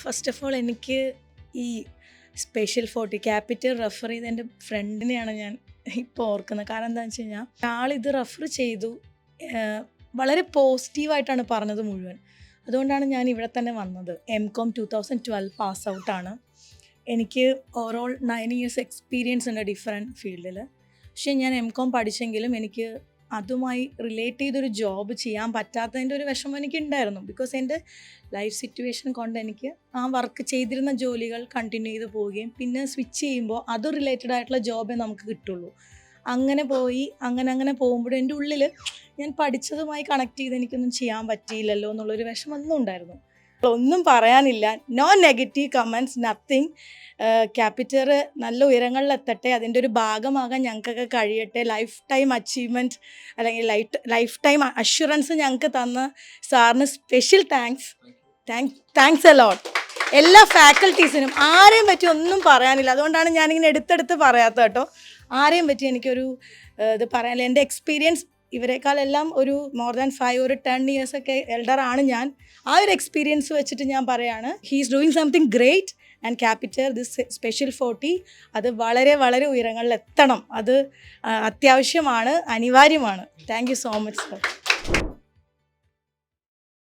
First of all എനിക്ക് ഈ special 40 capital refer ചെയ്ത എൻ്റെ ഫ്രണ്ടിനെയാണ് ഞാൻ ഇപ്പോൾ ഓർക്കുന്നത്. കാരണം എന്താണെന്ന് വെച്ച് കഴിഞ്ഞാൽ ആളിത് റെഫർ ചെയ്തു, വളരെ പോസിറ്റീവായിട്ടാണ് പറഞ്ഞത് മുഴുവൻ. അതുകൊണ്ടാണ് ഞാൻ ഇവിടെ തന്നെ വന്നത്. MCOM 2012 പാസ് ഔട്ടാണ്. എനിക്ക് ഓവറോൾ 9 ഇയേഴ്സ് എക്സ്പീരിയൻസ് ഉണ്ട് ഡിഫറെൻറ്റ് ഫീൽഡിൽ. പക്ഷേ ഞാൻ MCOM പഠിച്ചെങ്കിലും എനിക്ക് അതുമായി റിലേറ്റ് ചെയ്തൊരു ജോബ് ചെയ്യാൻ പറ്റാത്തതിൻ്റെ ഒരു വിഷമം എനിക്കുണ്ടായിരുന്നു. ബിക്കോസ് എൻ്റെ ലൈഫ് സിറ്റുവേഷൻ കൊണ്ട് എനിക്ക് ആ വർക്ക് ചെയ്തിരുന്ന ജോലികൾ കണ്ടിന്യൂ ചെയ്ത് പോവുകയും പിന്നെ സ്വിച്ച് ചെയ്യുമ്പോൾ അത് റിലേറ്റഡ് ആയിട്ടുള്ള ജോബേ നമുക്ക് കിട്ടുള്ളൂ. അങ്ങനെ അങ്ങനെ പോകുമ്പോഴും എൻ്റെ ഉള്ളിൽ ഞാൻ പഠിച്ചതുമായി കണക്ട് ചെയ്ത് എനിക്കൊന്നും ചെയ്യാൻ പറ്റിയില്ലല്ലോ എന്നുള്ളൊരു വിഷമം ഒന്നും ഉണ്ടായിരുന്നു. ഒന്നും പറയാനില്ല, no negative comments, nothing. Capital നല്ല ഉയരങ്ങളിലെത്തട്ടെ, അതിൻ്റെ ഒരു ഭാഗമാകാൻ ഞങ്ങൾക്കൊക്കെ കഴിയട്ടെ. ലൈഫ് ടൈം അച്ചീവ്മെൻറ്റ് അല്ലെങ്കിൽ ലൈഫ് ടൈം അഷ്വറൻസ് ഞങ്ങൾക്ക് തന്ന സാറിന് സ്പെഷ്യൽ താങ്ക്സ് എ ലോട്ട്. എല്ലാ ഫാക്കൽറ്റീസിനും ആരെയും പറ്റി ഒന്നും പറയാനില്ല. അതുകൊണ്ടാണ് ഞാനിങ്ങനെ എടുത്തെടുത്ത് പറയാത്തത് കേട്ടോ. ആരെയും പറ്റി എനിക്കൊരു ഇത് പറയാനില്ല. എൻ്റെ എക്സ്പീരിയൻസ് ഇവരെക്കാളെല്ലാം ഒരു മോർ ദാൻ 5 ഒരു 10 ഇയേഴ്സൊക്കെ എൽഡറാണ് ഞാൻ. ആ ഒരു എക്സ്പീരിയൻസ് വെച്ചിട്ട് ഞാൻ പറയാണ്, he is doing something great and capital this special 40 അത് വളരെ വളരെ ഉയരങ്ങളിൽ എത്തണം. അത് അത്യാവശ്യമാണ്, അനിവാര്യമാണ്. Thank you so much sir.